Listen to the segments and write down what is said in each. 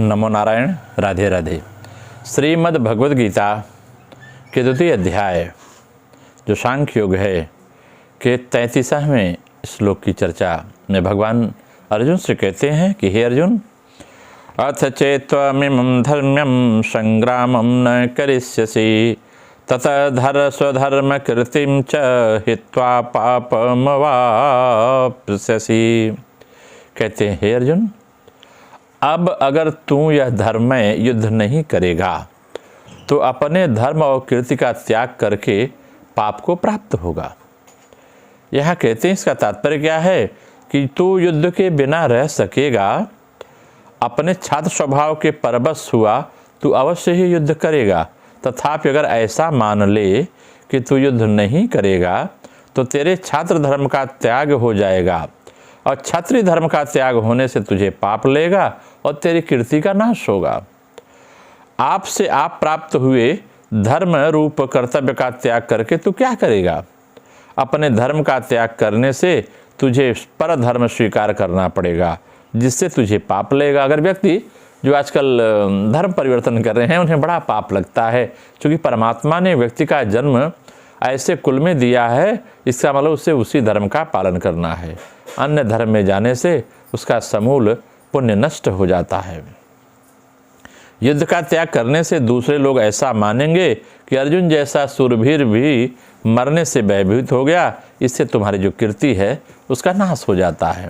नमो नारायण। राधे राधे। श्रीमद् भगवद गीता के द्वितीय अध्याय जो सांख्य योग है के 33वें श्लोक की चर्चा में भगवान अर्जुन से कहते हैं कि हे अर्जुन, अथ चेत्त्वमिमं धर्म्यं संग्रामं न करिष्यसि ततः धर स्वधर्म कृतिं च हित्वा पापमवाप्स्यसि। कहते हैं हे अर्जुन, अब अगर तू यह धर्ममय युद्ध नहीं करेगा तो अपने धर्म और कीर्ति का त्याग करके पाप को प्राप्त होगा। यहाँ कहते हैं इसका तात्पर्य क्या है कि तू युद्ध के बिना रह सकेगा। अपने छात्र स्वभाव के परवश हुआ तू अवश्य ही युद्ध करेगा, तथापि अगर ऐसा मान ले कि तू युद्ध नहीं करेगा तो तेरे छात्र धर्म का त्याग हो जाएगा और क्षत्रिय धर्म का त्याग होने से तुझे पाप लेगा और तेरी कीर्ति का नाश होगा। आपसे आप प्राप्त हुए धर्म रूप कर्तव्य का त्याग करके तू क्या करेगा? अपने धर्म का त्याग करने से तुझे पर धर्म स्वीकार करना पड़ेगा, जिससे तुझे पाप लेगा। अगर व्यक्ति जो आजकल धर्म परिवर्तन कर रहे हैं उन्हें बड़ा पाप लगता है, क्योंकि परमात्मा ने व्यक्ति का जन्म ऐसे कुल में दिया है, इसका मतलब उसे उसी धर्म का पालन करना है। अन्य धर्म में जाने से उसका समूल पुण्य नष्ट हो जाता है। युद्ध का त्याग करने से दूसरे लोग ऐसा मानेंगे कि अर्जुन जैसा सूरवीर भी मरने से भयभीत हो गया, इससे तुम्हारी जो कीर्ति है उसका नाश हो जाता है।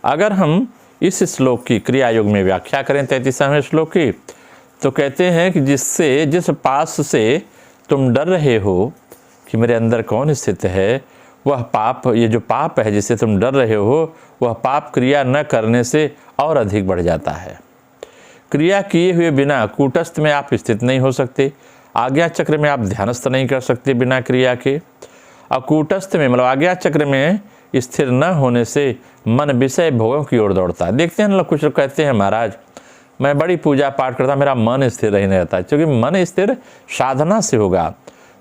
अगर हम इस श्लोक की क्रिया योग में व्याख्या करें 33वें श्लोक की, तो कहते हैं कि जिस पास से तुम डर रहे हो कि मेरे अंदर कौन स्थित है, वह पाप, ये जो पाप है जिससे तुम डर रहे हो, वह पाप क्रिया न करने से और अधिक बढ़ जाता है। क्रिया किए हुए बिना कूटस्थ में आप स्थित नहीं हो सकते, आज्ञा चक्र में आप ध्यानस्थ नहीं कर सकते बिना क्रिया के। और कूटस्थ में मतलब आज्ञा चक्र में स्थिर न होने से मन विषय भोगों की ओर दौड़ता है। देखते हैं लोग, कुछ लोग कहते हैं महाराज मैं बड़ी पूजा पाठ करता, मेरा मन स्थिर नहीं रहता, क्योंकि मन स्थिर साधना से होगा।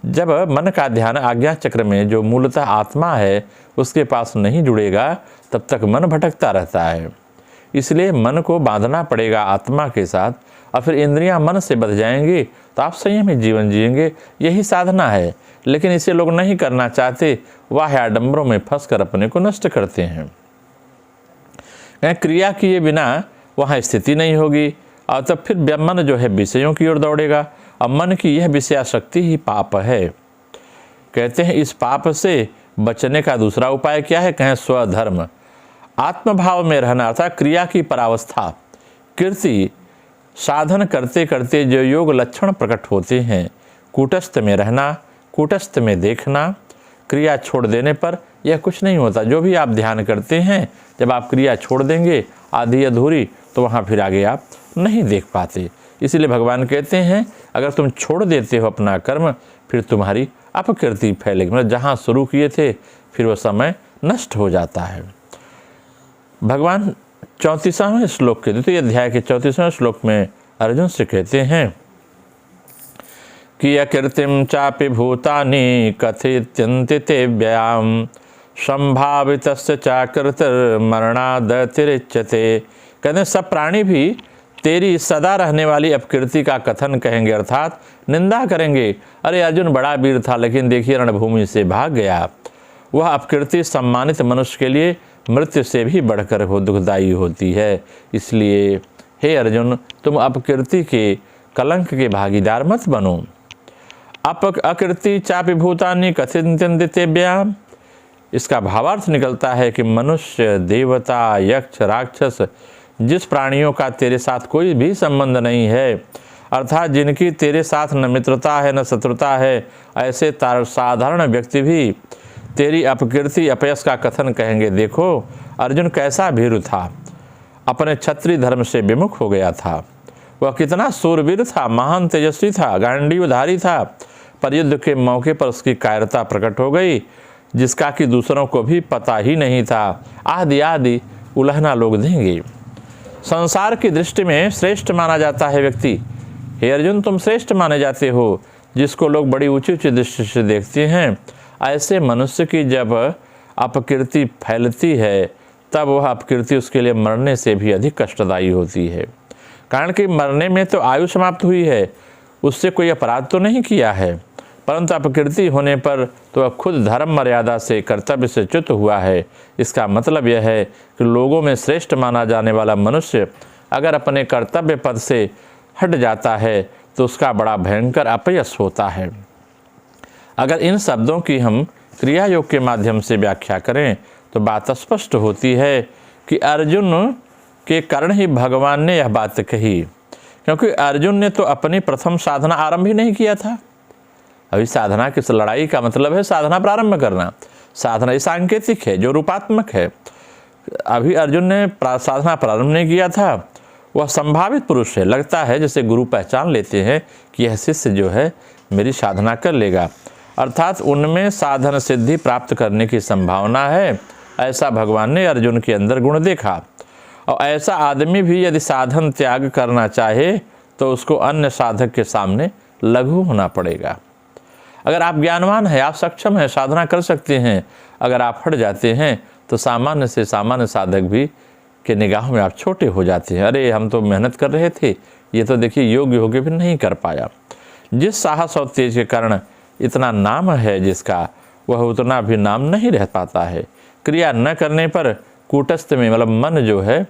जब मन का ध्यान आज्ञा चक्र में जो मूलतः आत्मा है उसके पास नहीं जुड़ेगा, तब तक मन भटकता रहता है। इसलिए मन को बांधना पड़ेगा आत्मा के साथ, और फिर इंद्रियां मन से बंध जाएंगी तो आप संयमी जीवन जिएंगे। यही साधना है, लेकिन इसे लोग नहीं करना चाहते, वाह आडंबरों में फंसकर अपने को नष्ट करते हैं। क्रिया किए बिना वहाँ स्थिति नहीं होगी, और तब फिर मन जो है विषयों की ओर दौड़ेगा। अब मन की यह विषयाशक्ति ही पाप है। कहते हैं इस पाप से बचने का दूसरा उपाय क्या है? कहें स्वधर्म, आत्मभाव में रहना, अर्थात क्रिया की परावस्था, कीर्ति साधन करते करते जो योग लक्षण प्रकट होते हैं, कूटस्थ में रहना, कूटस्थ में देखना, क्रिया छोड़ देने पर यह कुछ नहीं होता। जो भी आप ध्यान करते हैं, जब आप क्रिया छोड़ देंगे आधी अधूरी, तो वहाँ फिर आगे आप नहीं देख पाते। इसीलिए भगवान कहते हैं अगर तुम छोड़ देते हो अपना कर्म, फिर तुम्हारी अपकीर्ति फैलेगी, मतलब जहाँ शुरू किए थे फिर वह समय नष्ट हो जाता है। भगवान 34वें श्लोक के द्वितीय अध्याय के 34वें श्लोक में अर्जुन से कहते हैं कि अकीर्तिम चापि भूतानि कथित्यन्ति ते व्ययाम संभावितस्य चाकृतिर्मरणादतिरिच्यते। कहते हैं सब प्राणी भी तेरी सदा रहने वाली अपकीर्ति का कथन कहेंगे, अर्थात निंदा करेंगे। अरे अर्जुन बड़ा वीर था, लेकिन देखिए रणभूमि से भाग गया। वह अपकीर्ति सम्मानित मनुष्य के लिए मृत्यु से भी बढ़कर दुखदायी होती है। इसलिए हे अर्जुन, तुम अपकीर्ति के कलंक के भागीदार मत बनो। अकीर्ति चापि भूतानि कथित्यन्ति ते व्ययाम, इसका भावार्थ निकलता है कि मनुष्य, देवता, यक्ष, राक्षस, जिस प्राणियों का तेरे साथ कोई भी संबंध नहीं है, अर्थात जिनकी तेरे साथ न मित्रता है न शत्रुता है, ऐसे साधारण व्यक्ति भी तेरी अपकीर्ति अपयश का कथन कहेंगे। देखो अर्जुन कैसा भीरु था, अपने क्षत्रिय धर्म से विमुख हो गया था। वह कितना सूरवीर था, महान तेजस्वी था, गांडीवधारी था, पर युद्ध के मौके पर उसकी कायरता प्रकट हो गई, जिसका कि दूसरों को भी पता ही नहीं था। आदि आदि उलहना लोग देंगे। संसार की दृष्टि में श्रेष्ठ माना जाता है व्यक्ति। हे अर्जुन, तुम श्रेष्ठ माने जाते हो, जिसको लोग बड़ी ऊंची ऊंची दृष्टि से देखते हैं। ऐसे मनुष्य की जब अपकीर्ति फैलती है, तब वह अपकीर्ति उसके लिए मरने से भी अधिक कष्टदायी होती है। कारण कि मरने में तो आयु समाप्त हुई है, उससे कोई अपराध तो नहीं किया है, परंतु अपकीर्ति होने पर तो वह खुद धर्म मर्यादा से, कर्तव्य से च्युत हुआ है। इसका मतलब यह है कि लोगों में श्रेष्ठ माना जाने वाला मनुष्य अगर अपने कर्तव्य पद से हट जाता है तो उसका बड़ा भयंकर अपयश होता है। अगर इन शब्दों की हम क्रिया योग के माध्यम से व्याख्या करें तो बात स्पष्ट होती है कि अर्जुन के कारण ही भगवान ने यह बात कही, क्योंकि अर्जुन ने तो अपनी प्रथम साधना आरंभ ही नहीं किया था। अभी साधना की लड़ाई का मतलब है साधना प्रारंभ करना। साधना ये सांकेतिक है, जो रूपात्मक है। अभी अर्जुन ने साधना प्रारंभ नहीं किया था। वह संभावित पुरुष है। लगता है जैसे गुरु पहचान लेते हैं कि यह शिष्य जो है मेरी साधना कर लेगा, अर्थात उनमें साधन सिद्धि प्राप्त करने की संभावना है। ऐसा भगवान ने अर्जुन के अंदर गुण देखा। और ऐसा आदमी भी यदि साधन त्याग करना चाहे तो उसको अन्य साधक के सामने लघु होना पड़ेगा। अगर आप ज्ञानवान हैं, आप सक्षम हैं, साधना कर सकते हैं, अगर आप हट जाते हैं तो सामान्य से सामान्य साधक भी के निगाह में आप छोटे हो जाते हैं। अरे हम तो मेहनत कर रहे थे, ये तो देखिए योग्य होके भी नहीं कर पाया। जिस साहस और तेज के कारण इतना नाम है जिसका, वह उतना भी नाम नहीं रह पाता है। क्रिया न करने पर कूटस्थ में, मतलब मन जो है,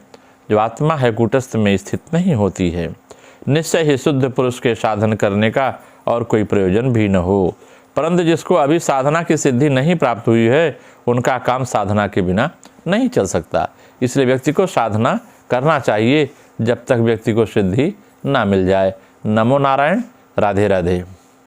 जो आत्मा है, कूटस्थ में स्थित नहीं होती है। निश्चय ही शुद्ध पुरुष के साधन करने का और कोई प्रयोजन भी न हो। परंतु जिसको अभी साधना की सिद्धि नहीं प्राप्त हुई है, उनका काम साधना के बिना नहीं चल सकता। इसलिए व्यक्ति को साधना करना चाहिए जब तक व्यक्ति को सिद्धि ना मिल जाए। नमो नारायण। राधे राधे।